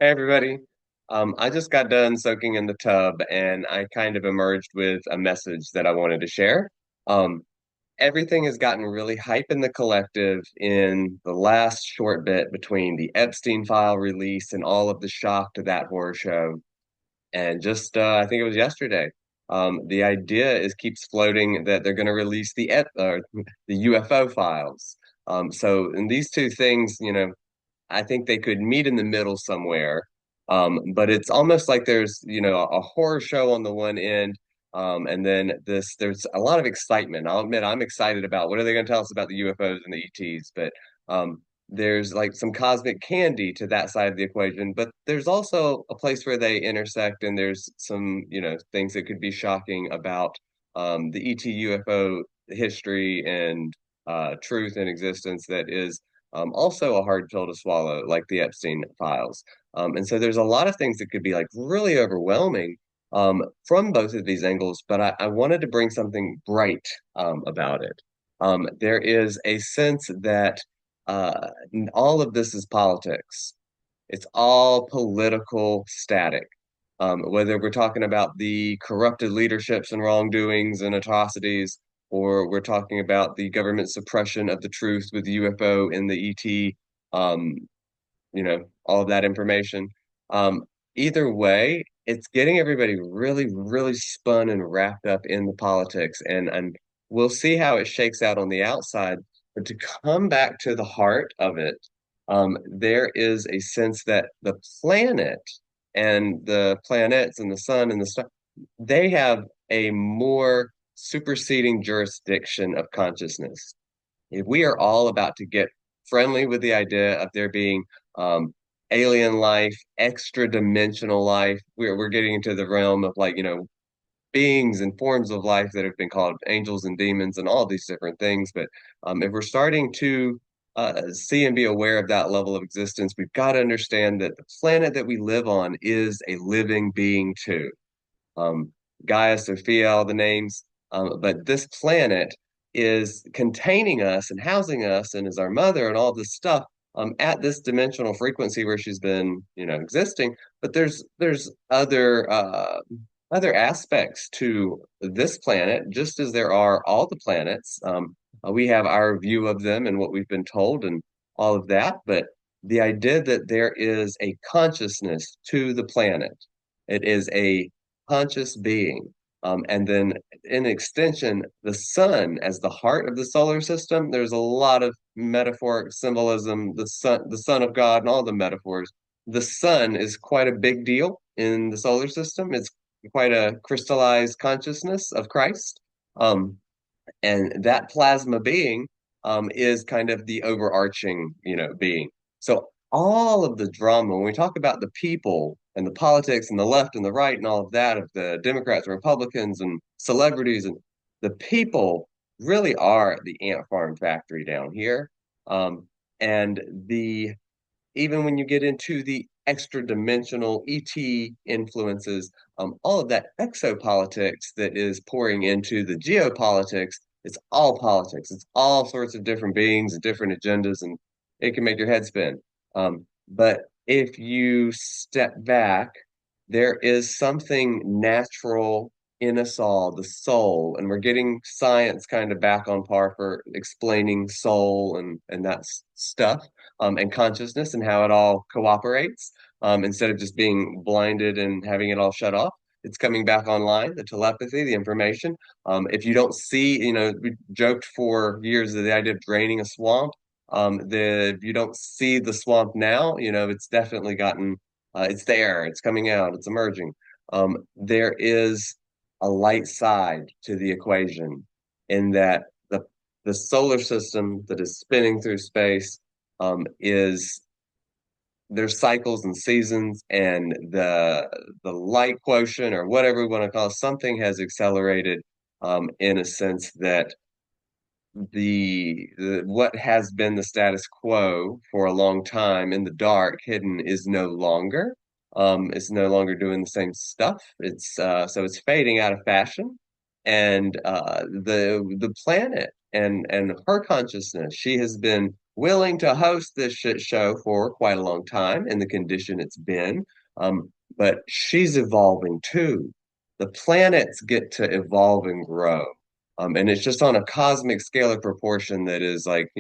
Hey everybody. I just got done soaking in the tub and I kind of emerged with a message that I wanted to share. Um, Everything has gotten really hype in the collective in the last short bit between the Epstein file release and all of the shock to that horror show. And just I think it was yesterday. The idea is keeps floating that they're going to release the UFO files. So in these two things, I think they could meet in the middle somewhere. But it's almost like there's, a horror show on the one end, and then there's a lot of excitement. I'll admit I'm excited about what are they going to tell us about the UFOs and the ETs, but there's like some cosmic candy to that side of the equation. But there's also a place where they intersect, and there's some, things that could be shocking about the ET UFO history and truth and existence that is also a hard pill to swallow, like the Epstein files. And so there's a lot of things that could be like really overwhelming from both of these angles, but I wanted to bring something bright about it. There is a sense that uh, all of this is politics. It's all political static. Whether we're talking about the corrupted leaderships and wrongdoings and atrocities, or we're talking about the government suppression of the truth with the UFO and the ET, um, all of that information. Um, Either way, it's getting everybody really, really spun and wrapped up in the politics, and we'll see how it shakes out on the outside. But to come back to the heart of it, there is a sense that the planet and the planets and the sun and the stuff, they have a more superseding jurisdiction of consciousness. If we are all about to get friendly with the idea of there being um, alien life, extra dimensional life, we're getting into the realm of like, beings and forms of life that have been called angels and demons and all these different things. But if we're starting to see and be aware of that level of existence, we've got to understand that the planet that we live on is a living being too. um, Gaia, Sophia, all the names. But this planet is containing us and housing us and is our mother and all this stuff at this dimensional frequency where she's been, existing. But there's other aspects to this planet, just as there are all the planets. We have our view of them and what we've been told and all of that. But the idea that there is a consciousness to the planet, it is a conscious being. And then in extension, the sun as the heart of the solar system, there's a lot of metaphoric symbolism, the son of God and all the metaphors. The sun is quite a big deal in the solar system. It's quite a crystallized consciousness of Christ. Um, and that plasma being is kind of the overarching, being. So all of the drama, when we talk about the people and the politics and the left and the right and all of that of the Democrats and Republicans and celebrities and the people really are the ant farm factory down here. Um, and the even when you get into the extra dimensional ET influences, all of that exopolitics that is pouring into the geopolitics, it's all politics. It's all sorts of different beings and different agendas, and it can make your head spin. But if you step back, there is something natural in us all, the soul, and we're getting science kind of back on par for explaining soul and that stuff, and consciousness and how it all cooperates, instead of just being blinded and having it all shut off. It's coming back online, the telepathy, the information. If you don't see, we joked for years of the idea of draining a swamp. If you don't see the swamp now, it's definitely gotten, it's there, it's coming out, it's emerging. There is a light side to the equation in that the solar system that is spinning through space is there's cycles and seasons, and the light quotient or whatever we want to call it, something has accelerated in a sense that the what has been the status quo for a long time in the dark, hidden, is no longer. It's no longer doing the same stuff. So it's fading out of fashion, and the planet and her consciousness, she has been willing to host this shit show for quite a long time in the condition it's been. But she's evolving too. The planets get to evolve and grow. And it's just on a cosmic scale of proportion that is like,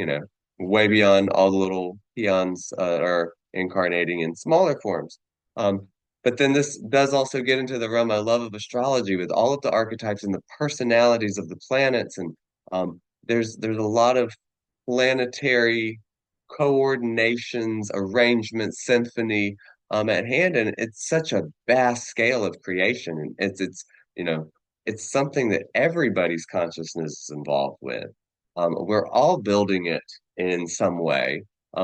way beyond all the little peons are incarnating in smaller forms. Um, but then this does also get into the realm I love of astrology with all of the archetypes and the personalities of the planets. And there's a lot of planetary coordinations, arrangements, symphony at hand, and it's such a vast scale of creation. And you know it's something that everybody's consciousness is involved with. We're all building it in some way.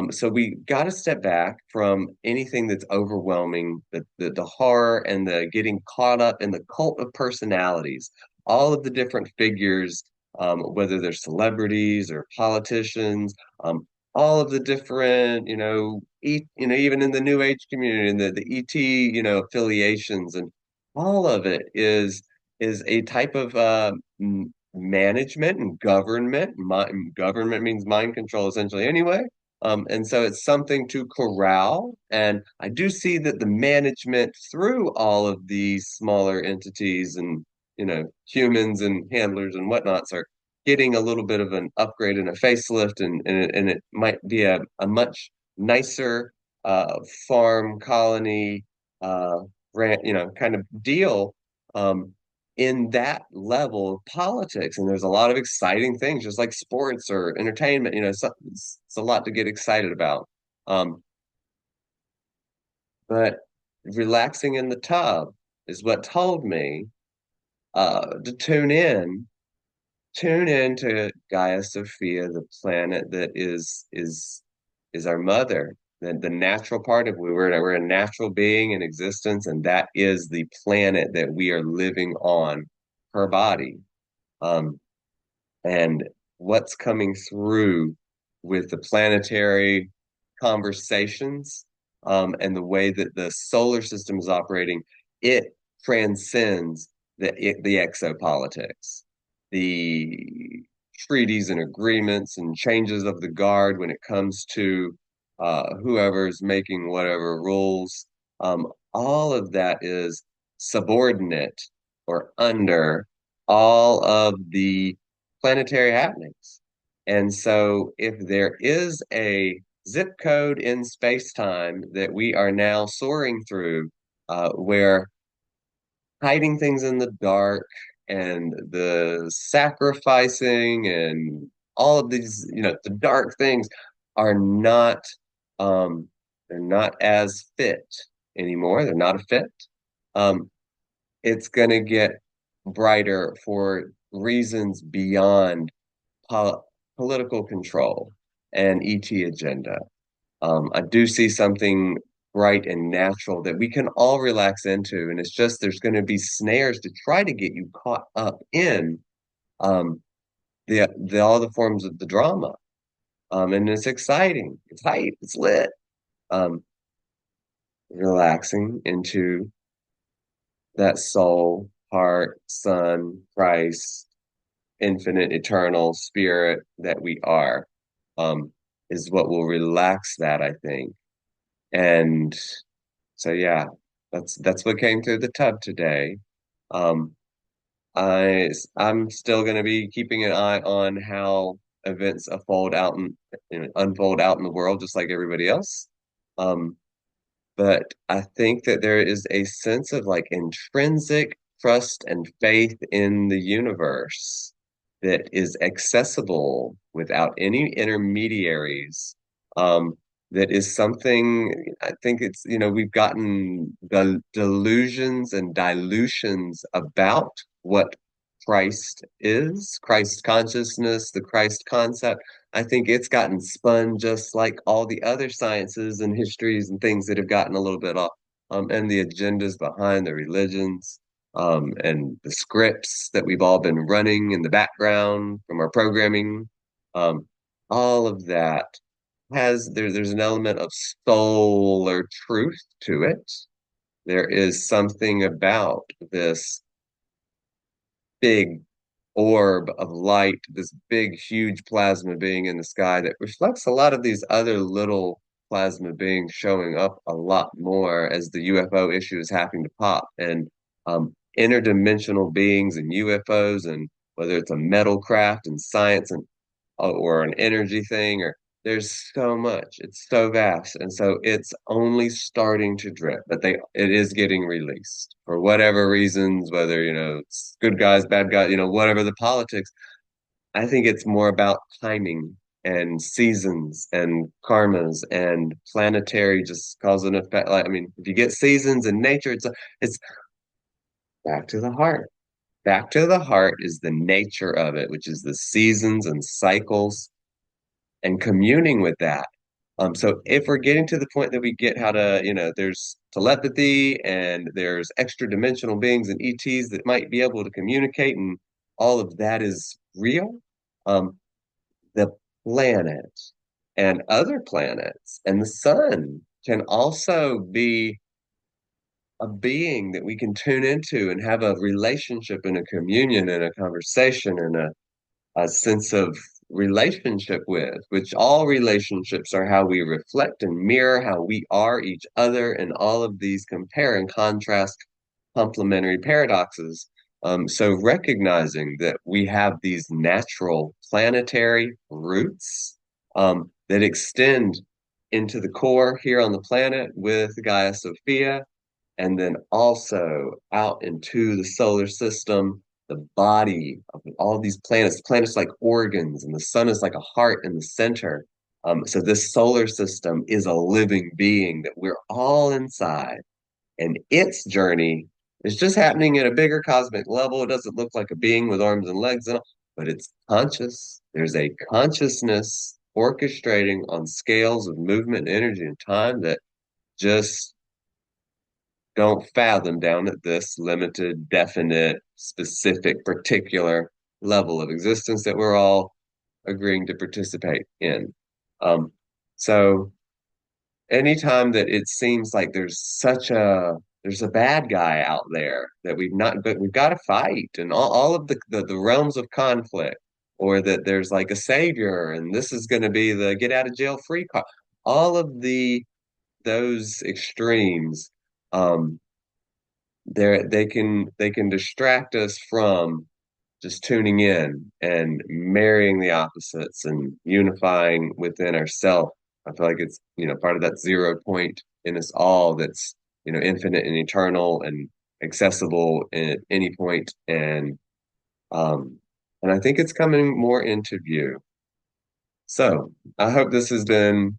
So we got to step back from anything that's overwhelming, the horror and the getting caught up in the cult of personalities, all of the different figures, whether they're celebrities or politicians, all of the different, even in the New Age community and the ET, affiliations, and all of it is a type of management and government. Government means mind control essentially anyway. And so it's something to corral. And I do see that the management through all of these smaller entities and, humans and handlers and whatnots are getting a little bit of an upgrade and a facelift. And it might be a much nicer farm colony, kind of deal. Um, in that level of politics. And there's a lot of exciting things, just like sports or entertainment. It's a lot to get excited about. Um, but relaxing in the tub is what told me to tune in to Gaia Sophia, the planet that is our mother, the natural part of we're a natural being in existence, and that is the planet that we are living on, her body. Um, and what's coming through with the planetary conversations, and the way that the solar system is operating, it transcends the exopolitics, the treaties and agreements and changes of the guard when it comes to whoever's making whatever rules. All of that is subordinate or under all of the planetary happenings. And so, if there is a zip code in space time that we are now soaring through, where hiding things in the dark and the sacrificing and all of these, the dark things are not, they're not as fit anymore. They're not a fit. Um, it's going to get brighter for reasons beyond political control and ET agenda. I do see something bright and natural that we can all relax into, and it's just there's going to be snares to try to get you caught up in um, the all the forms of the drama. And it's exciting, it's hype, it's lit. Um, Relaxing into that soul, heart, sun, Christ, infinite, eternal spirit that we are, um, is what will relax that, I think. And so, yeah, that's what came through the tub today. Um, I'm still going to be keeping an eye on how events unfold out in the world, just like everybody else. Um, but I think that there is a sense of like intrinsic trust and faith in the universe that is accessible without any intermediaries. That is something I think we've gotten the delusions and dilutions about what Christ is, Christ consciousness, the Christ concept. I think it's gotten spun just like all the other sciences and histories and things that have gotten a little bit off, and the agendas behind the religions, and the scripts that we've all been running in the background from our programming. Um, all of that there's an element of soul or truth to it. There is something about this big orb of light, this big, huge plasma being in the sky that reflects a lot of these other little plasma beings showing up a lot more as the UFO issue is happening to pop. And interdimensional beings and UFOs, and whether it's a metal craft and science and or an energy thing, or there's so much. It's so vast. And so it's only starting to drip, but it is getting released for whatever reasons, whether, it's good guys, bad guys, whatever the politics. I think it's more about timing and seasons and karmas and planetary just cause and effect. Like, I mean, if you get seasons in nature, it's back to the heart. Back to the heart is the nature of it, which is the seasons and cycles and communing with that. So if we're getting to the point that we get how to, there's telepathy and there's extra dimensional beings and ETs that might be able to communicate, and all of that is real, um, the planet and other planets and the sun can also be a being that we can tune into and have a relationship and a communion and a conversation and a sense of relationship with, which all relationships are how we reflect and mirror how we are each other, and all of these compare and contrast complementary paradoxes. So recognizing that we have these natural planetary roots that extend into the core here on the planet with Gaia Sophia, and then also out into the solar system, the body of all these planets. Planets like organs, and the sun is like a heart in the center. So this solar system is a living being that we're all inside, and its journey is just happening at a bigger cosmic level. It doesn't look like a being with arms and legs and all, but it's conscious. There's a consciousness orchestrating on scales of movement, energy, and time that just don't fathom down at this limited, definite, specific, particular level of existence that we're all agreeing to participate in. Um, so anytime that it seems like there's a bad guy out there that but we've got to fight, and all of the realms of conflict, or that there's like a savior and this is going to be the get out of jail free card, all of those extremes, um, they can distract us from just tuning in and marrying the opposites and unifying within ourselves. I feel like it's, part of that 0 point in us all that's, infinite and eternal and accessible at any point. Um and I think it's coming more into view. So I hope this has been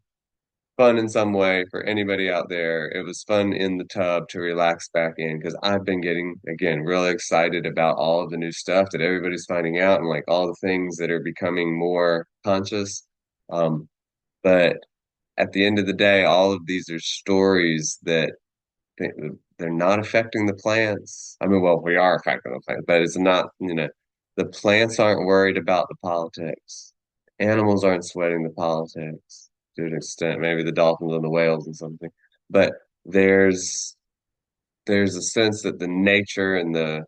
fun in some way for anybody out there. It was fun in the tub to relax back in, because I've been getting, again, really excited about all of the new stuff that everybody's finding out, and like all the things that are becoming more conscious. But at the end of the day, all of these are stories that they, they're not affecting the plants. I mean, well, we are affecting the plants, but it's not, the plants aren't worried about the politics. Animals aren't sweating the politics to an extent, maybe the dolphins and the whales and something. But there's there's a sense that the nature and the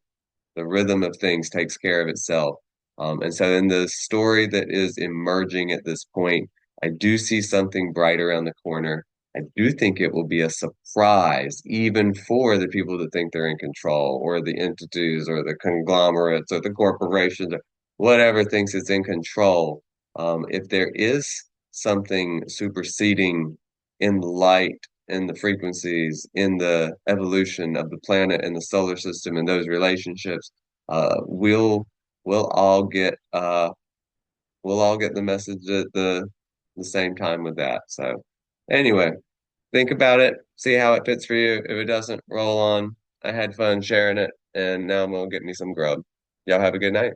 rhythm of things takes care of itself. And so in the story that is emerging at this point, I do see something bright around the corner. I do think it will be a surprise, even for the people that think they're in control, or the entities, or the conglomerates, or the corporations, or whatever thinks it's in control. If there is something superseding in the light, in the frequencies, in the evolution of the planet and the solar system and those relationships, uh, we'll we'll all get we'll all get the message at the same time with that. So anyway, think about it, see how it fits for you. If it doesn't, roll on. I had fun sharing it, and now I'm gonna get me some grub. Y'all have a good night.